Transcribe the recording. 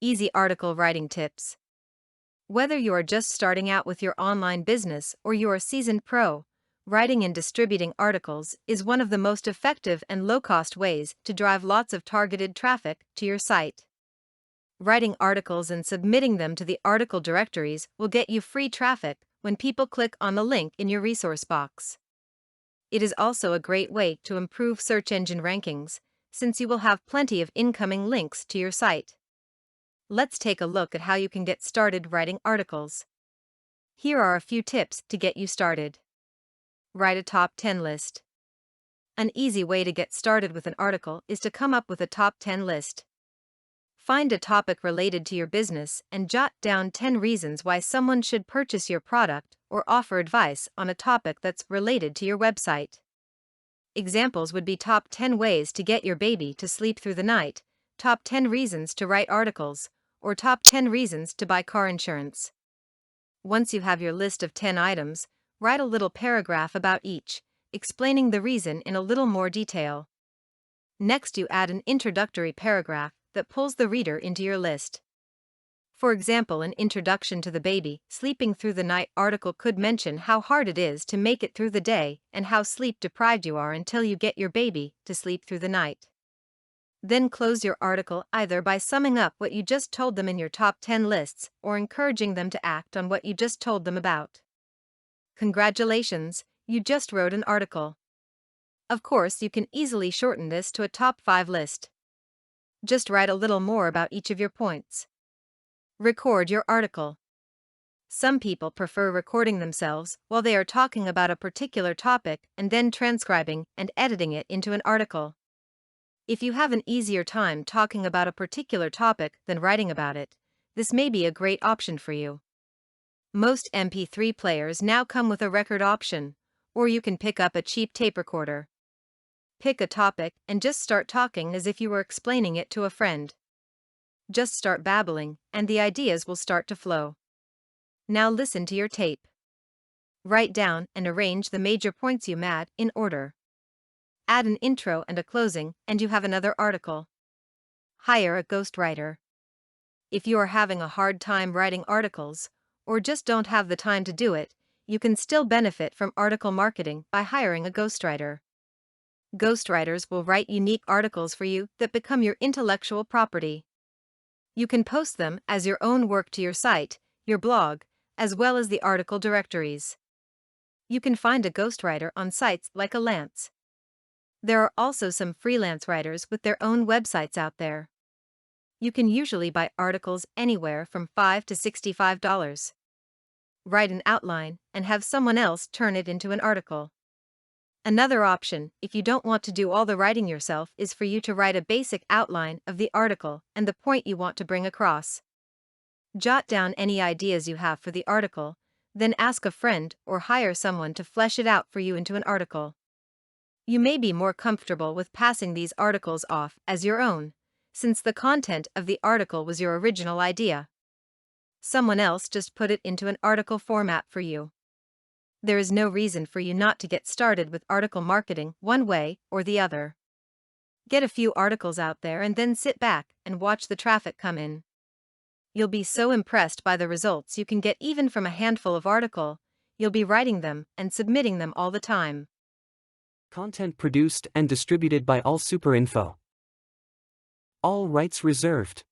Easy article writing tips. Whether you are just starting out with your online business or you are a seasoned pro, writing and distributing articles is one of the most effective and low-cost ways to drive lots of targeted traffic to your site. Writing articles and submitting them to the article directories will get you free traffic when people click on the link in your resource box. It is also a great way to improve search engine rankings, since you will have plenty of incoming links to your site. Let's take a look at how you can get started writing articles. Here are a few tips to get you started. Write a top 10 list. An easy way to get started with an article is to come up with a top 10 list. Find a topic related to your business and jot down 10 reasons why someone should purchase your product or offer advice on a topic that's related to your website. Examples would be top 10 ways to get your baby to sleep through the night, top 10 reasons to write articles, or top 10 reasons to buy car insurance. Once you have your list of 10 items, write a little paragraph about each, explaining the reason in a little more detail. Next, you add an introductory paragraph that pulls the reader into your list. For example, an introduction to the baby sleeping through the night article could mention how hard it is to make it through the day and how sleep deprived you are until you get your baby to sleep through the night. Then close your article either by summing up what you just told them in your top 10 lists or encouraging them to act on what you just told them about. Congratulations, you just wrote an article. Of course, you can easily shorten this to a top 5 list. Just write a little more about each of your points. Record your article. Some people prefer recording themselves while they are talking about a particular topic and then transcribing and editing it into an article. If you have an easier time talking about a particular topic than writing about it, this may be a great option for you. Most MP3 players now come with a record option, or you can pick up a cheap tape recorder. Pick a topic and just start talking as if you were explaining it to a friend. Just start babbling, and the ideas will start to flow. Now listen to your tape. Write down and arrange the major points you made in order. Add an intro and a closing, and you have another article. Hire a ghostwriter. If you are having a hard time writing articles, or just don't have the time to do it, you can still benefit from article marketing by hiring a ghostwriter. Ghostwriters will write unique articles for you that become your intellectual property. You can post them as your own work to your site, your blog, as well as the article directories. You can find a ghostwriter on sites like Alance. There are also some freelance writers with their own websites out there. You can usually buy articles anywhere from $5 to $65. Write an outline and have someone else turn it into an article. Another option, if you don't want to do all the writing yourself, is for you to write a basic outline of the article and the point you want to bring across. Jot down any ideas you have for the article, then ask a friend or hire someone to flesh it out for you into an article. You may be more comfortable with passing these articles off as your own, since the content of the article was your original idea. Someone else just put it into an article format for you. There is no reason for you not to get started with article marketing one way or the other. Get a few articles out there and then sit back and watch the traffic come in. You'll be so impressed by the results you can get even from a handful of articles. You'll be writing them and submitting them all the time. Content produced and distributed by All Super Info. All rights reserved.